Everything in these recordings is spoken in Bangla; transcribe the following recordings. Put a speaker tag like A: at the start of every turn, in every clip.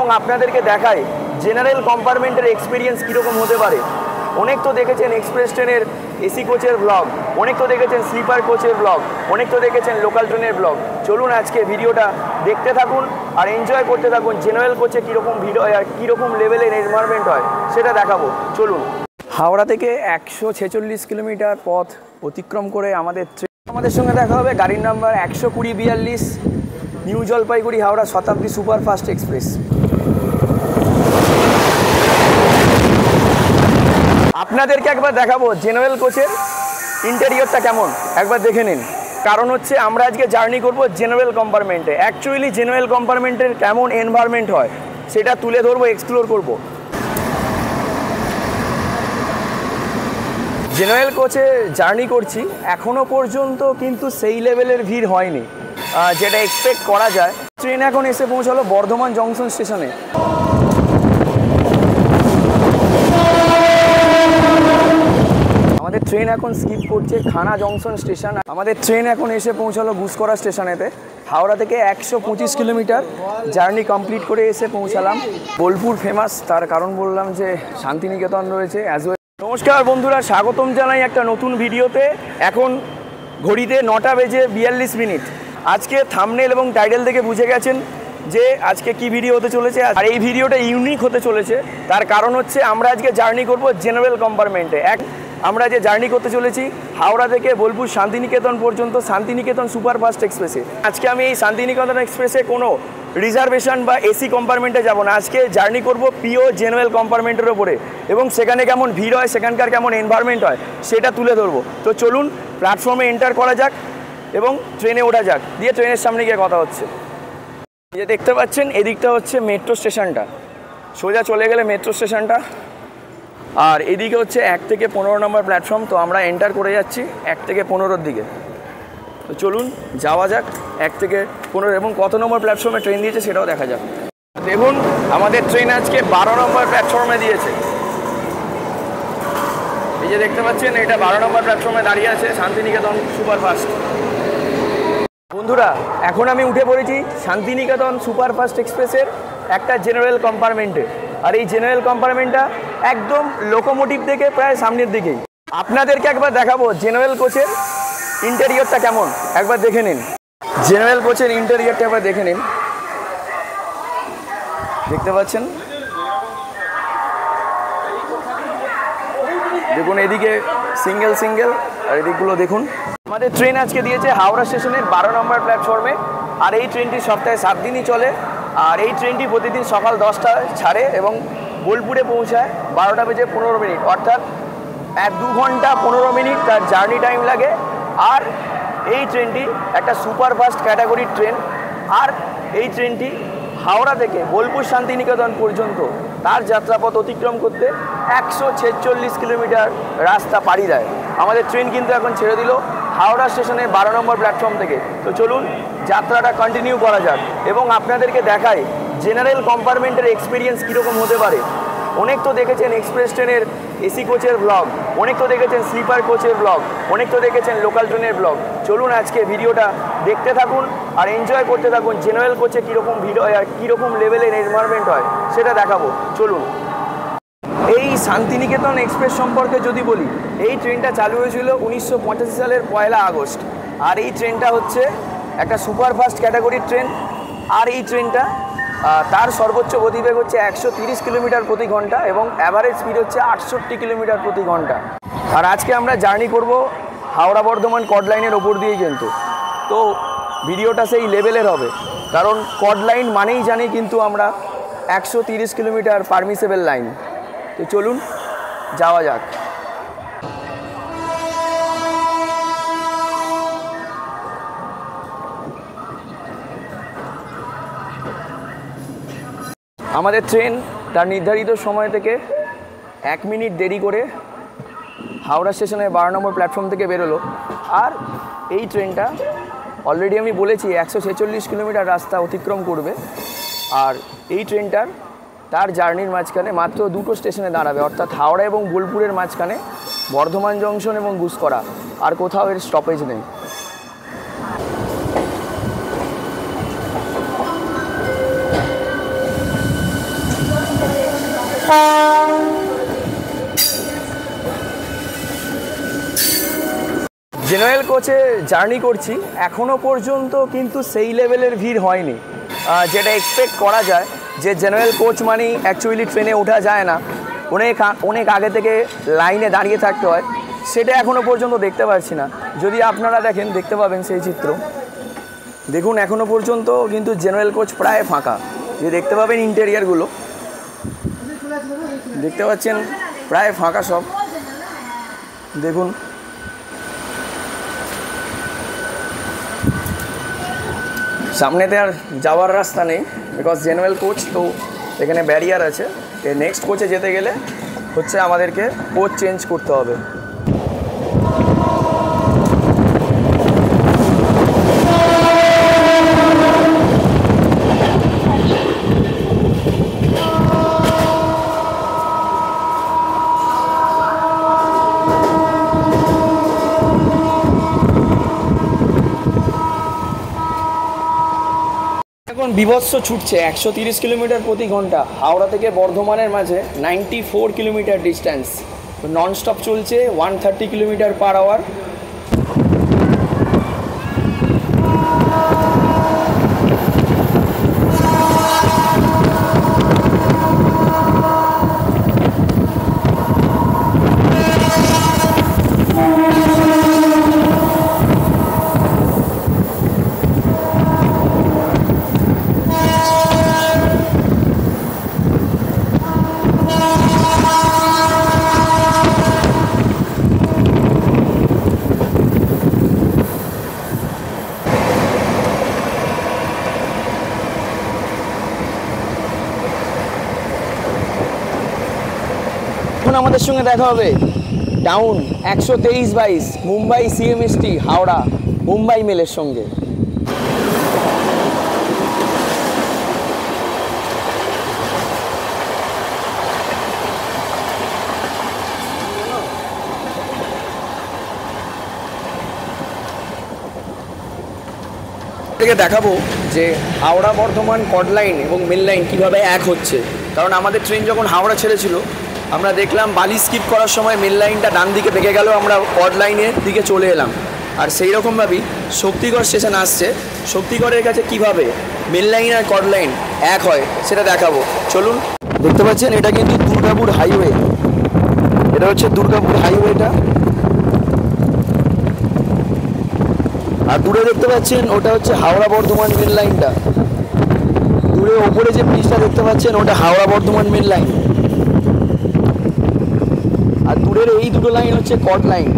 A: এবং আপনাদেরকে দেখায় জেনারেল কম্পার্টমেন্টের এক্সপিরিয়েন্স কীরকম হতে পারে। অনেক তো দেখেছেন এক্সপ্রেস ট্রেনের এসি কোচের ব্লগ, অনেক তো দেখেছেন স্লিপার কোচের ব্লগ, অনেক তো দেখেছেন লোকাল ট্রেনের ব্লগ। চলুন আজকে ভিডিওটা দেখতে থাকুন আর এনজয় করতে থাকুন। জেনারেল কোচে কীরকম ভিড় হয় আর কীরকম লেভেলের এনভায়রনমেন্ট হয় সেটা দেখাবো। চলুন। হাওড়া থেকে 146 কিলোমিটার পথ অতিক্রম করে আমাদের সঙ্গে দেখা হবে গাড়ির নাম্বার 12042 নিউ জলপাইগুড়ি হাওড়া শতাব্দী সুপারফাস্ট এক্সপ্রেস। আপনাদেরকে একবার দেখাবো জেনারেল কোচের ইন্টেরিয়রটা কেমন, একবার দেখে নিন। কারণ হচ্ছে আমরা আজকে জার্নি করব জেনারেল কম্পার্টমেন্টে। অ্যাকচুয়ালি জেনারেল কম্পার্টমেন্টের কেমন এনভায়রনমেন্ট হয় সেটা তুলে ধরবো, এক্সপ্লোর করব। জেনারেল কোচে জার্নি করছি, এখনও পর্যন্ত কিন্তু সেই লেভেলের ভিড় হয়নি যেটা এক্সপেক্ট করা যায়। ট্রেন এখন এসে পৌঁছালো বর্ধমান জংশন স্টেশনে। আমাদের ট্রেন এখন স্কিপ করছে খানা জংশন স্টেশন। আমাদের ট্রেন এখন এসে পৌঁছালো গুসকরা স্টেশনেতে। হাওড়া থেকে 125 কিলোমিটার জার্নি কমপ্লিট করে এসে পৌঁছালাম। বোলপুর ফেমাস, তার কারণ বললাম যে শান্তিনিকেতন রয়েছে অ্যাজ ওয়েল। নমস্কার বন্ধুরা, স্বাগতম জানাই একটা নতুন ভিডিওতে। এখন ঘড়িতে 9:42। আজকে থাম্বনেল এবং টাইটেল থেকে বুঝে গেছেন যে আজকে কি ভিডিও হতে চলেছে। আর এই ভিডিওটা ইউনিক হতে চলেছে, তার কারণ হচ্ছে আমরা আজকে জার্নি করব জেনারেল কম্পার্টমেন্টে। আমরা যে জার্নি করতে চলেছি হাওড়া থেকে বোলপুর শান্তিনিকেতন পর্যন্ত শান্তিনিকেতন সুপারফাস্ট এক্সপ্রেসে। আজকে আমি এই শান্তিনিকেতন এক্সপ্রেসে কোনো রিজার্ভেশন বা এসি কম্পার্টমেন্টে যাব না। আজকে জার্নি করব পিওর জেনারেল কম্পার্টমেন্টের ওপরে এবং সেখানে কেমন ভিড় হয়, সেখানকার কেমন এনভায়রনমেন্ট হয় সেটা তুলে ধরবো। তো চলুন প্ল্যাটফর্মে এন্টার করা যাক এবং ট্রেনে ওঠা যাক, দিয়ে ট্রেনের সামনে গিয়ে কথা হচ্ছে। যে দেখতে পাচ্ছেন এদিকটা হচ্ছে মেট্রো স্টেশনটা, সোজা চলে গেলে মেট্রো স্টেশনটা। আর এদিকে হচ্ছে 1 থেকে 15 নম্বর প্ল্যাটফর্ম। তো আমরা এন্টার করে যাচ্ছি 1 থেকে 15-র দিকে। তো চলুন যাওয়া যাক 1 থেকে 15 এবং কত নম্বর প্ল্যাটফর্মে ট্রেন দিয়েছে সেটাও দেখা যাক। দেখুন আমাদের ট্রেন আজকে 12 নম্বর প্ল্যাটফর্মে দিয়েছে। এই যে দেখতে পাচ্ছেন এটা 12 নম্বর প্ল্যাটফর্মে দাঁড়িয়ে আছে শান্তিনিকেতন সুপারফাস্ট। বন্ধুরা এখন আমি উঠে পড়েছি শান্তিনিকেতন সুপারফাস্ট এক্সপ্রেসের একটা জেনারেল কম্পার্টমেন্টে। আর এই জেনারেল কম্পার্টমেন্টটা একদম লোকোমোটিভ থেকে প্রায় সামনের দিকেই। আপনাদেরকে একবার দেখাবো জেনারেল কোচের ইন্টেরিয়রটা কেমন, একবার দেখে নিন। জেনারেল কোচের ইন্টেরিয়রটা একবার দেখে নিন। দেখতে পাচ্ছেন, দেখুন এদিকে সিঙ্গেল আর এদিকগুলো দেখুন। আমাদের ট্রেন আজকে দিয়েছে হাওড়া স্টেশনের 12 নম্বর প্ল্যাটফর্মে। আর এই ট্রেনটি সপ্তাহে 7 দিনই চলে। আর এই ট্রেনটি প্রতিদিন সকাল 10টায় ছাড়ে এবং বোলপুরে পৌঁছায় 12:15, অর্থাৎ 2 ঘন্টা 15 মিনিট তার জার্নি টাইম লাগে। আর এই ট্রেনটি একটা সুপারফাস্ট ক্যাটাগরির ট্রেন। আর এই ট্রেনটি হাওড়া থেকে বোলপুর শান্তিনিকেতন পর্যন্ত তার যাত্রাপথ অতিক্রম করতে 146 কিলোমিটার রাস্তা পাড়ি দেয়। আমাদের ট্রেন কিন্তু এখন ছেড়ে দিল হাওড়া স্টেশনে 12 নম্বর প্ল্যাটফর্ম থেকে। তো চলুন যাত্রাটা কন্টিনিউ করা যাক এবং আপনাদেরকে দেখায় জেনারেল কম্পার্টমেন্টের এক্সপিরিয়েন্স কীরকম হতে পারে। অনেক তো দেখেছেন এক্সপ্রেস ট্রেনের এসি কোচের ব্লগ, অনেক তো দেখেছেন স্লিপার কোচের ব্লগ, অনেক তো দেখেছেন লোকাল ট্রেনের ব্লগ। চলুন আজকে ভিডিওটা দেখতে থাকুন আর এনজয় করতে থাকুন। জেনারেল কোচে কীরকম ভিড় হয় আর কীরকম লেভেলের এনভায়রনমেন্ট হয় সেটা দেখাবো। চলুন। এই শান্তিনিকেতন এক্সপ্রেস সম্পর্কে যদি বলি, এই ট্রেনটা চালু হয়েছিল 1985 সালের 1 আগস্ট। আর এই ট্রেনটা হচ্ছে একটা সুপারফাস্ট ক্যাটাগরির ট্রেন। আর এই ট্রেনটা তার সর্বোচ্চ গতিবেগ হচ্ছে 130 কিলোমিটার প্রতি ঘন্টা এবং অ্যাভারেজ স্পিড হচ্ছে 68 কিলোমিটার প্রতি ঘন্টা। আর আজকে আমরা জার্নি করব হাওড়া বর্ধমান কড লাইনের ওপর দিয়েই। কিন্তু তো ভিডিওটা সেই লেভেলের হবে, কারণ কড লাইন মানেই জানি কিন্তু আমরা 130 কিলোমিটার পারমিসেবল লাইন। তো চলুন যাওয়া যাক। আমাদের ট্রেন তার নির্ধারিত সময় থেকে 1 মিনিট দেরি করে হাওড়া স্টেশনের 12 নম্বর প্ল্যাটফর্ম থেকে বেরোলো। আর এই ট্রেনটা অলরেডি আমি বলেছি 146 কিলোমিটার রাস্তা অতিক্রম করবে। আর এই ট্রেনটার তার জার্নির মাঝখানে মাত্র 2টো স্টেশনে দাঁড়াবে, অর্থাৎ হাওড়া এবং বোলপুরের মাঝখানে বর্ধমান জংশন এবং গুসকরা। আর কোথাও এর স্টপেজ নেই। জেনারেল কোচে জার্নি করছি, এখনও পর্যন্ত কিন্তু সেই লেভেলের ভিড় হয়নি, যেটা এক্সপেক্ট করা যায়। যে জেনারেল কোচ মানেই অ্যাকচুয়ালি ট্রেনে ওঠা যায় না, অনেক আগে থেকে লাইনে দাঁড়িয়ে থাকতে হয়, সেটা এখনও পর্যন্ত দেখতে পাচ্ছি না। যদি আপনারা দেখেন, দেখতে পাবেন সেই চিত্র। দেখুন এখনও পর্যন্ত কিন্তু জেনারেল কোচ প্রায় ফাঁকা। যে দেখতে পাবেন ইন্টেরিয়ারগুলো, দেখতে পাচ্ছেন প্রায় ফাঁকা সব। দেখুন সামনেতে আর যাওয়ার রাস্তা নেই, বিকজ জেনারেল কোচ তো এখানে ব্যারিয়ার আছে। নেক্সট কোচে যেতে গেলে হচ্ছে আমাদেরকে কোচ চেঞ্জ করতে হবে। এখন বিভৎস ছুটছে 130 কিলোমিটার প্রতি ঘন্টা হাওড়া থেকে বর্ধমানের মাঝে, 94 কিলোমিটার ডিস্ট্যান্স। নন স্টপ চলছে 130 কিলোমিটার পার আওয়ার। এখন আমাদের সঙ্গে দেখা হবে ডাউন 123/22 মুম্বাই সিএমএসটি হাওড়া মুম্বাই মেলের সঙ্গে। দেখাবো যে হাওড়া বর্ধমান কড লাইন এবং মেল লাইন কীভাবে এক হচ্ছে। কারণ আমাদের ট্রেন যখন হাওড়া ছেড়েছিল, আমরা দেখলাম বালি স্কিপ করার সময় মেল লাইনটা ডান দিকে বেঁকে গেল, আমরা কড লাইনের দিকে চলে এলাম। আর সেই রকমভাবেই শক্তিগড় স্টেশন আসছে, শক্তিগড়ের কাছে কিভাবে মেল লাইন আর কড লাইন এক হয় সেটা দেখাবো। চলুন। দেখতে পাচ্ছেন এটা কিন্তু দুর্গাপুর হাইওয়ে, এটা হচ্ছে দুর্গাপুর হাইওয়েটা। আর দূরে দেখতে পাচ্ছেন ওটা হচ্ছে হাওড়া বর্ধমান মেল লাইনটা। দূরে ওপরে যে ব্রিজটা দেখতে পাচ্ছেন ওটা হাওড়া বর্ধমান মেল লাইন। আর দূরের এই দুটো লাইন হচ্ছে কড লাইন,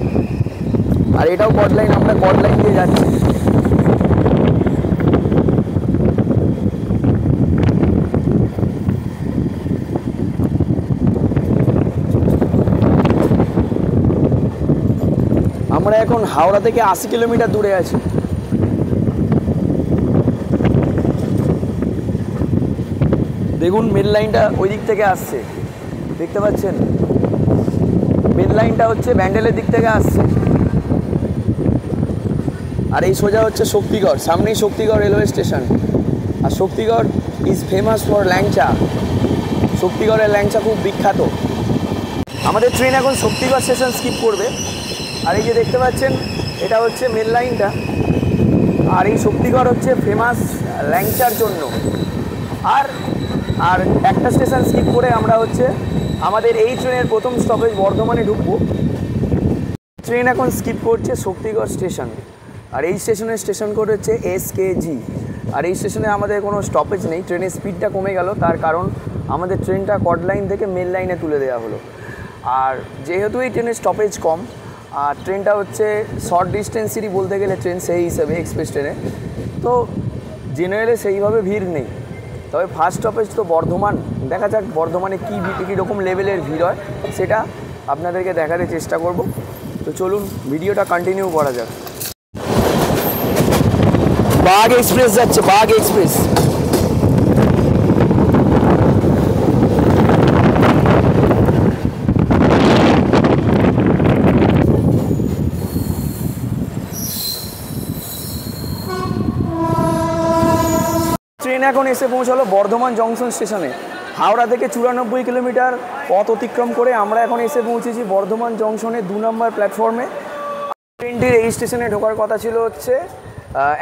A: আর এটাও কড লাইন। আমরা কড লাইন দিয়ে যাচ্ছি। আমরা এখন হাওড়া থেকে 80 কিলোমিটার দূরে আছি। দেখুন মেল লাইনটা ওই দিক থেকে আসছে, দেখতে পাচ্ছেন মেল লাইনটা হচ্ছে ব্যান্ডেলের দিক থেকে আসছে। আর এই সোজা হচ্ছে শক্তিগড়, সামনেই শক্তিগড় রেলওয়ে স্টেশন। আর Shaktigarh is famous for langcha, শক্তিগড়ের ল্যাংচা খুব বিখ্যাত। আমাদের ট্রেন এখন শক্তিগড় স্টেশন স্কিপ করবে। আর এই যে দেখতে পাচ্ছেন এটা হচ্ছে মেল লাইনটা। আর এই শক্তিগড় হচ্ছে ফেমাস ল্যাংচার জন্য। আর একটা স্টেশন স্কিপ করে আমরা হচ্ছে আমাদের এই ট্রেনের প্রথম স্টপেজ বর্ধমানে ঢুকবো। ট্রেন এখন স্কিপ করছে শক্তিগড় স্টেশন। আর এই স্টেশন কোড হচ্ছে SKG। আর এই স্টেশনে আমাদের কোনো স্টপেজ নেই, ট্রেনের স্পিডটা কমে গেল, তার কারণ আমাদের ট্রেনটা কড লাইন থেকে মেল লাইনে তুলে দেওয়া হলো। আর যেহেতু এই ট্রেনের স্টপেজ কম, আর ট্রেনটা হচ্ছে শর্ট ডিস্টেন্সেরই বলতে গেলে ট্রেন সেই হিসেবে এক্সপ্রেস ট্রেনে, তো জেনারেলে সেইভাবে ভিড় নেই। তবে ফার্স্ট স্টপেজ তো বর্ধমান, দেখা যাক বর্ধমানে কী রকম লেভেলের ভিড় হয় সেটা আপনাদেরকে দেখাতে চেষ্টা করব। তো চলুন ভিডিওটা কন্টিনিউ করা যাক। বাগ এক্সপ্রেস যাচ্ছে, বাগ এক্সপ্রেস। ট্রেন এখন এসে পৌঁছালো বর্ধমান জংশন স্টেশনে। হাওড়া থেকে 94 কিলোমিটার পথ অতিক্রম করে আমরা এখন এসে পৌঁছেছি বর্ধমান জংশনের 2 নম্বর প্ল্যাটফর্মে। ট্রেনটির এই স্টেশনে ঢোকার কথা ছিল হচ্ছে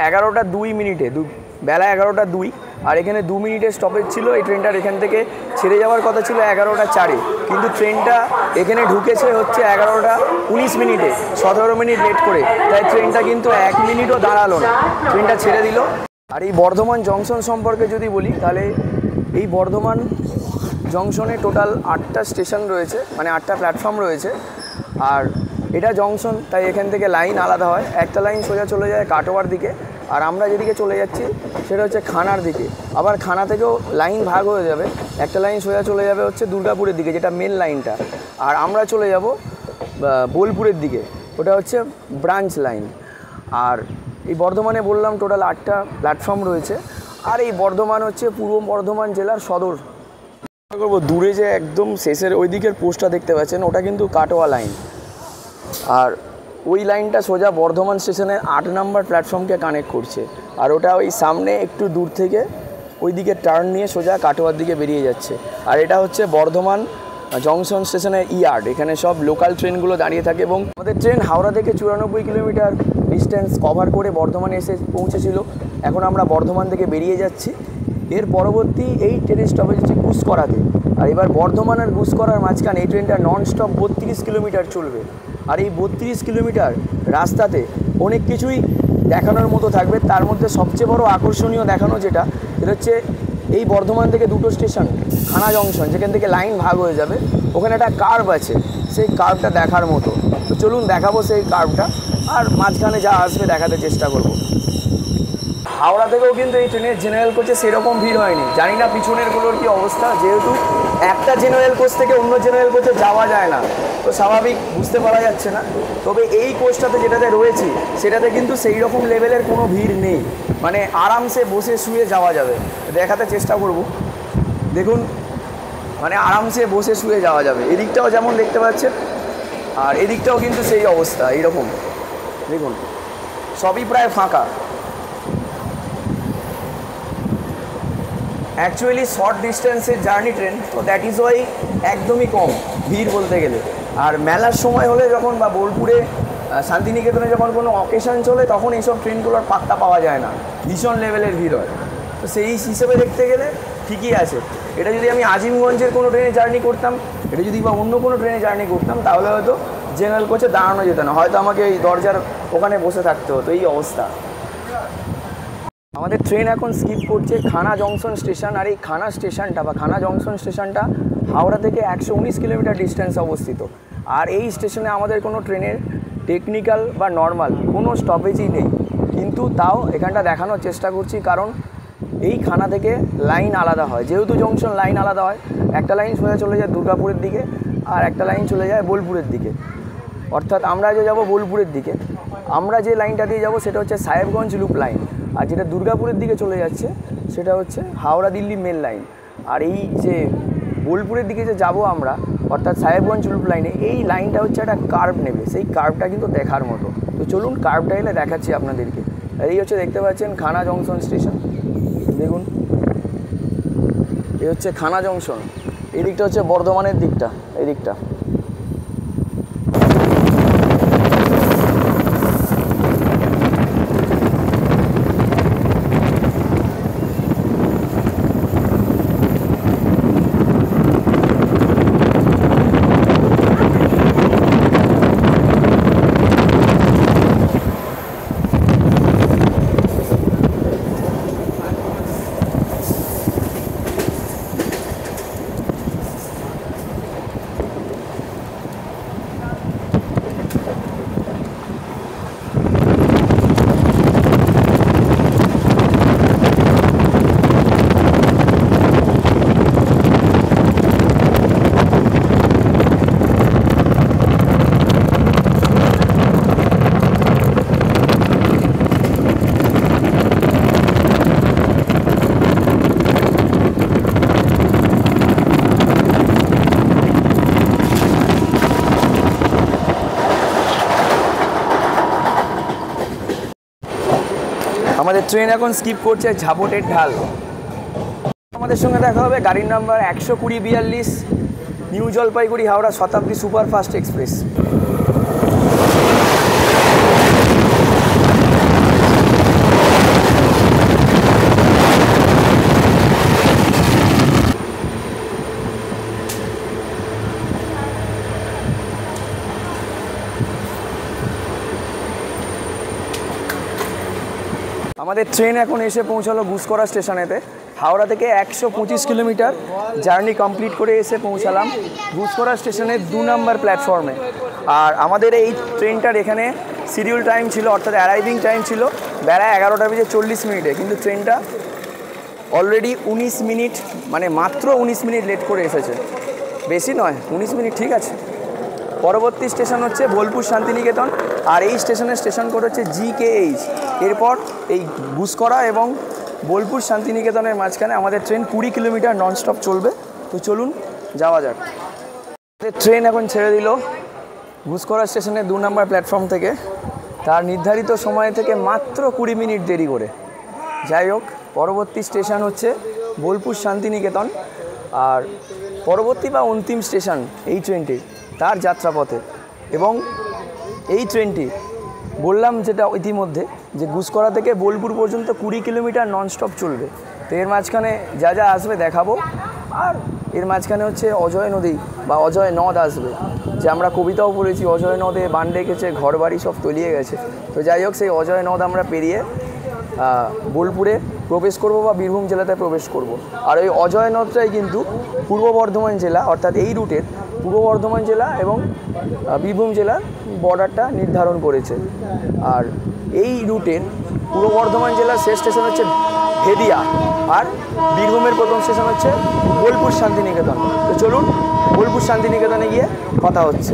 A: 11:02 বেলা 11:02, আর এখানে 2 মিনিটের স্টপেজ ছিল। এই ট্রেনটার এখান থেকে ছেড়ে যাওয়ার কথা ছিল 11:04, কিন্তু ট্রেনটা এখানে ঢুকেছে হচ্ছে 11:19, 17 মিনিট লেট করে। তাই ট্রেনটা কিন্তু 1 মিনিটও দাঁড়ালো না, ট্রেনটা ছেড়ে দিল। আর এই বর্ধমান জংশন সম্পর্কে যদি বলি, তাহলে এই বর্ধমান জংশনে টোটাল 8টা স্টেশন রয়েছে, মানে 8টা প্ল্যাটফর্ম রয়েছে। আর এটা জংশন, তাই এখান থেকে লাইন আলাদা হয়। একটা লাইন সোজা চলে যায় কাটোয়ার দিকে, আর আমরা যেদিকে চলে যাচ্ছি সেটা হচ্ছে খানার দিকে। আবার খানা থেকেও লাইন ভাগ হয়ে যাবে, একটা লাইন সোজা চলে যাবে হচ্ছে দুর্গাপুরের দিকে, যেটা মেন লাইনটা। আর আমরা চলে যাব বোলপুরের দিকে, ওটা হচ্ছে ব্রাঞ্চ লাইন। আর এই বর্ধমানে বললাম টোটাল 8টা প্ল্যাটফর্ম রয়েছে। আর এই বর্ধমান হচ্ছে পূর্ব বর্ধমান জেলার সদর। করবো দূরে যে একদম শেষের ওই দিকের পোস্টটা দেখতে পাচ্ছেন, ওটা কিন্তু কাটোয়া লাইন। আর ওই লাইনটা সোজা বর্ধমান স্টেশনের 8 নম্বর প্ল্যাটফর্মকে কানেক্ট করছে। আর ওটা ওই সামনে একটু দূর থেকে ওই দিকে টার্ন নিয়ে সোজা কাটোয়ার দিকে বেরিয়ে যাচ্ছে। আর এটা হচ্ছে বর্ধমান জংশন স্টেশনের ইয়ার্ড, এখানে সব লোকাল ট্রেনগুলো দাঁড়িয়ে থাকে। এবং আমাদের ট্রেন হাওড়া থেকে 94 কিলোমিটার ডিস্টেন্স কভার করে বর্ধমানে এসে পৌঁছেছিল। এখন আমরা বর্ধমান থেকে বেরিয়ে যাচ্ছি। এর পরবর্তী এই ট্রেনের স্টপেজ হচ্ছে গুসকরাতে। আর এবার বর্ধমান আর গুসকরার মাঝখানে এই ট্রেনটা নন স্টপ 32 কিলোমিটার চলবে। আর এই 32 কিলোমিটার রাস্তাতে অনেক কিছুই দেখানোর মতো থাকবে। তার মধ্যে সবচেয়ে বড় আকর্ষণীয় দেখানো যেটা হচ্ছে এই বর্ধমান থেকে 2টো স্টেশন, খানা জংশন, যেখান থেকে লাইন ভাগ হয়ে যাবে, ওখানে একটা কার্ভ আছে, সেই কার্ভটা দেখার মতো। তো চলুন দেখাবো সেই কার্ভটা, আর মাঝখানে যা আসবে দেখাতে চেষ্টা করব। হাওড়া থেকেও কিন্তু এই ট্রেনের জেনারেল কোচে সেরকম ভিড় হয়নি। জানি না পিছনেরগুলোর কী অবস্থা, যেহেতু একটা জেনারেল কোচ থেকে অন্য জেনারেল কোচে যাওয়া যায় না, তো স্বাভাবিক বুঝতে পারা যাচ্ছে না। তবে এই কোচটাতে যেটাতে রয়েছি সেটাতে কিন্তু সেই রকম লেভেলের কোনো ভিড় নেই, মানে আরামসে বসে শুয়ে যাওয়া যাবে। দেখাতে চেষ্টা করব, দেখুন, মানে আরামসে বসে শুয়ে যাওয়া যাবে। এদিকটাও যেমন দেখতে পাচ্ছেন, আর এদিকটাও কিন্তু সেই অবস্থা, এইরকম দেখুন, সবই প্রায় ফাঁকা। অ্যাকচুয়ালি শর্ট ডিস্টেন্সের জার্নি ট্রেন, তো দ্যাট ইজ ওয়াই একদমই কম ভিড় বলতে গেলে। আর মেলার সময় হলে যখন, বা বোলপুরে শান্তিনিকেতনে যখন কোনো অকেশন চলে, তখন এইসব ট্রেনগুলোর পাত্তা পাওয়া যায় না, ভীষণ লেভেলের ভিড় হয়। তো সেই হিসেবে দেখতে গেলে ঠিকই আছে। এটা যদি আমি আজিমগঞ্জের কোনো ট্রেনে জার্নি করতাম, এটা যদি বা অন্য কোনো ট্রেনে জার্নি করতাম, তাহলে হয়তো জেনারেল কোচে দাঁড়ানো যেত না, হয়তো আমাকে এই দরজার ওখানে বসে থাকতে হতো, এই অবস্থা। আমাদের ট্রেন এখন স্কিপ করছে খানা জংশন স্টেশন। আর এই খানা স্টেশনটা বা খানা জংশন স্টেশনটা হাওড়া থেকে 119 কিলোমিটার ডিস্টেন্সে অবস্থিত। আর এই স্টেশনে আমাদের কোনো ট্রেনের টেকনিক্যাল বা নর্মাল কোনো স্টপেজই নেই, কিন্তু তাও এখানটা দেখানোর চেষ্টা করছি, কারণ এই খানা থেকে লাইন আলাদা হয়। যেহেতু জংশন লাইন আলাদা হয়, একটা লাইন সোজা চলে যায় দুর্গাপুরের দিকে, আর একটা লাইন চলে যায় বোলপুরের দিকে। অর্থাৎ আমরা যে যাব বোলপুরের দিকে, আমরা যে লাইনটা দিয়ে যাব সেটা হচ্ছে সাহেবগঞ্জ লুপ লাইন। আর যেটা দুর্গাপুরের দিকে চলে যাচ্ছে সেটা হচ্ছে হাওড়া দিল্লি মেল লাইন। আর এই যে বোলপুরের দিকে যে যাব আমরা, অর্থাৎ সাহেবগঞ্জ লুপ লাইনে, এই লাইনটা হচ্ছে একটা কার্ভ নেবে, সেই কার্ভটা কিন্তু দেখার মতো। তো চলুন কার্ভটা এলে দেখাচ্ছি আপনাদেরকে। এই হচ্ছে দেখতে পাচ্ছেন খানা জংশন স্টেশন, দেখুন এই হচ্ছে খানা জংশন। এই দিকটা হচ্ছে বর্ধমানের দিকটা, এই দিকটা। আমাদের ট্রেন এখন স্কিপ করছে ঝাপটের ঢাল। আমাদের সঙ্গে দেখা হবে গাড়ির নাম্বার 12042, নিউ জলপাইগুড়ি হাওড়া শতাব্দী সুপারফাস্ট এক্সপ্রেস। আমাদের ট্রেন এখন এসে পৌঁছালো গুসকরা স্টেশনেতে। হাওড়া থেকে 125 কিলোমিটার জার্নি কমপ্লিট করে এসে পৌঁছালাম গুসকরা স্টেশনের 2 নম্বর প্ল্যাটফর্মে। আর আমাদের এই ট্রেনটার এখানে শিডিউল টাইম ছিল, অর্থাৎ অ্যারাইভিং টাইম ছিল বেলা 11:40 কিন্তু ট্রেনটা অলরেডি 19 মিনিট, মানে মাত্র 19 মিনিট লেট করে এসেছে, বেশি নয়, 19 মিনিট ঠিক আছে। পরবর্তী স্টেশন হচ্ছে বোলপুর শান্তিনিকেতন, আর এই স্টেশন কোড হচ্ছে GKH। এরপর এই গুসকরা এবং বোলপুর শান্তিনিকেতনের মাঝখানে আমাদের ট্রেন 20 কিলোমিটার ননস্টপ চলবে। তো চলুন যাওয়া যাক। আমাদের ট্রেন এখন ছেড়ে দিল গুসকরা স্টেশনের 2 নম্বর প্ল্যাটফর্ম থেকে, তার নির্ধারিত সময় থেকে মাত্র 20 মিনিট দেরি করে। যাই হোক, পরবর্তী স্টেশন হচ্ছে বোলপুর শান্তিনিকেতন, আর পরবর্তী বা অন্তিম স্টেশন এই ট্রেনটি তার যাত্রাপথে। এবং এই ট্রেনটি বললাম যেটা ইতিমধ্যে, যে গুসকরা থেকে বোলপুর পর্যন্ত 20 কিলোমিটার ননস্টপ চলবে। তো এর মাঝখানে যা যা আসবে দেখাবো। আর এর মাঝখানে হচ্ছে অজয় নদী বা অজয় নদ আসবে, যে আমরা কবিতাও পড়েছি, অজয় নদে বান ডেকেছে, ঘর বাড়ি সব তলিয়ে গেছে। তো যাই হোক, সেই অজয় নদ আমরা পেরিয়ে বোলপুরে প্রবেশ করব বা বীরভূম জেলাতে প্রবেশ করব। আর ওই অজয় নদটাই কিন্তু পূর্ব বর্ধমান জেলা, অর্থাৎ এই রুটের পূর্ব বর্ধমান জেলা এবং বীরভূম জেলার বর্ডারটা নির্ধারণ করেছে। আর এই রুটের পূর্ব বর্ধমান জেলার শেষ স্টেশন হচ্ছে ভেদিয়া, আর বীরভূমের প্রথম স্টেশন হচ্ছে বোলপুর শান্তিনিকেতন। তো চলুন বোলপুর শান্তিনিকেতনে গিয়ে কথা হচ্ছে।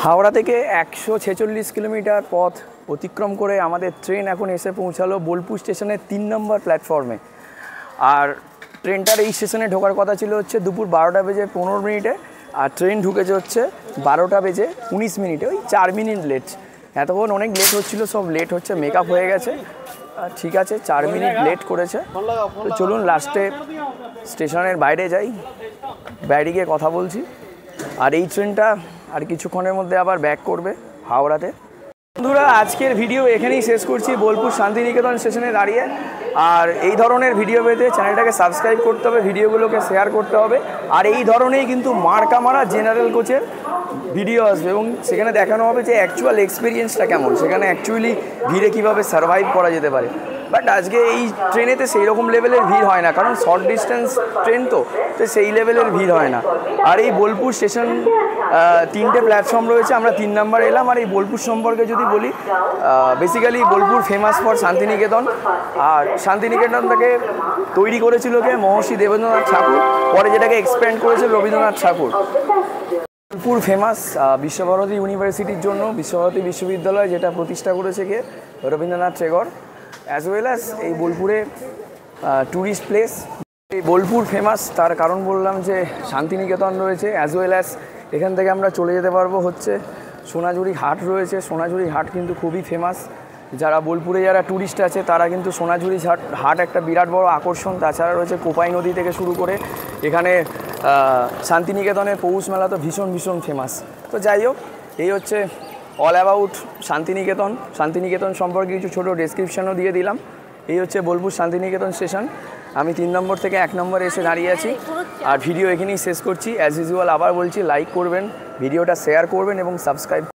A: হাওড়া থেকে 146 কিলোমিটার পথ অতিক্রম করে আমাদের ট্রেন এখন এসে পৌঁছালো বোলপুর স্টেশনের 3 নম্বর প্ল্যাটফর্মে। আর ট্রেনটার এই স্টেশনে ঢোকার কথা ছিল হচ্ছে দুপুর 12:15, আর ট্রেন ঢুকেছে হচ্ছে 12:19, ওই 4 মিনিট লেট। এতক্ষণ অনেক লেট হচ্ছিলো, সব লেট হচ্ছে, মেকআপ হয়ে গেছে, ঠিক আছে, 4 মিনিট লেট করেছে। তো চলুন লাস্টে স্টেশনের বাইরে যাই, বাইরে গিয়ে কথা বলছি। আর এই ট্রেনটা আর কিছুক্ষণের মধ্যে আবার ব্যাক করবে হাওড়াতে। বন্ধুরা, আজকের ভিডিও এখানেই শেষ করছি বোলপুর শান্তিনিকেতন স্টেশনে দাঁড়িয়ে। আর এই ধরনের ভিডিও পেতে চ্যানেলটাকে সাবস্ক্রাইব করতে হবে, ভিডিওগুলোকে শেয়ার করতে হবে। আর এই ধরনেরই কিন্তু মার্কা মারা জেনারেল কোচের ভিডিও আসবে, এবং সেখানে দেখানো হবে যে অ্যাকচুয়াল এক্সপিরিয়েন্সটা কেমন, সেখানে অ্যাকচুয়ালি ভিড়ে কীভাবে সার্ভাইভ করা যেতে পারে। বাট আজকে এই ট্রেনেতে সেই রকম লেভেলের ভিড় হয় না, কারণ শর্ট ডিস্টেন্স ট্রেন তো সেই লেভেলের ভিড় হয় না। আর এই বোলপুর স্টেশন 3টে প্ল্যাটফর্ম রয়েছে, আমরা 3 নম্বর এলাম। আর এই বোলপুর সম্পর্কে যদি বলি, basically Bolpur famous for Shantiniketan, আর শান্তিনিকেতনটাকে তৈরি করেছিল কে? মহর্ষি দেবেন্দ্রনাথ ঠাকুর, পরে যেটাকে এক্সপ্যান্ড করেছিল রবীন্দ্রনাথ ঠাকুর। বোলপুর ফেমাস বিশ্বভারতী ইউনিভার্সিটির জন্য, বিশ্বভারতী বিশ্ববিদ্যালয় যেটা প্রতিষ্ঠা করেছে কে? Rabindranath Tagore. As well as এই বোলপুরে ট্যুরিস্ট প্লেস। এই বোলপুর ফেমাস তার কারণ বললাম যে শান্তিনিকেতন রয়েছে, অ্যাজ ওয়েল অ্যাজ এখান থেকে আমরা চলে যেতে পারবো হচ্ছে সোনাঝুরি হাট রয়েছে। সোনাঝুরি হাট কিন্তু খুবই ফেমাস, যারা বোলপুরে যারা ট্যুরিস্ট আছে তারা কিন্তু সোনাঝুরি হাট একটা বিরাট বড় আকর্ষণ। তাছাড়া রয়েছে কোপাই নদী থেকে শুরু করে এখানে শান্তিনিকেতনের পৌষ মেলা তো ভীষণ ভীষণ ফেমাস। তো যাই হোক, এই হচ্ছে অল অ্যাবাউট শান্তিনিকেতন। শান্তিনিকেতন সম্পর্কে কিছু ছোটো ডেসক্রিপশানও দিয়ে দিলাম। এই হচ্ছে বোলপুর শান্তিনিকেতন স্টেশন। আমি 3 নম্বর থেকে 1 নম্বরে এসে দাঁড়িয়ে আছি। আর ভিডিও এখানেই শেষ করছি। অ্যাজ ইউজুয়াল আবার বলছি, লাইক করবেন, ভিডিওটা শেয়ার করবেন এবং সাবস্ক্রাইব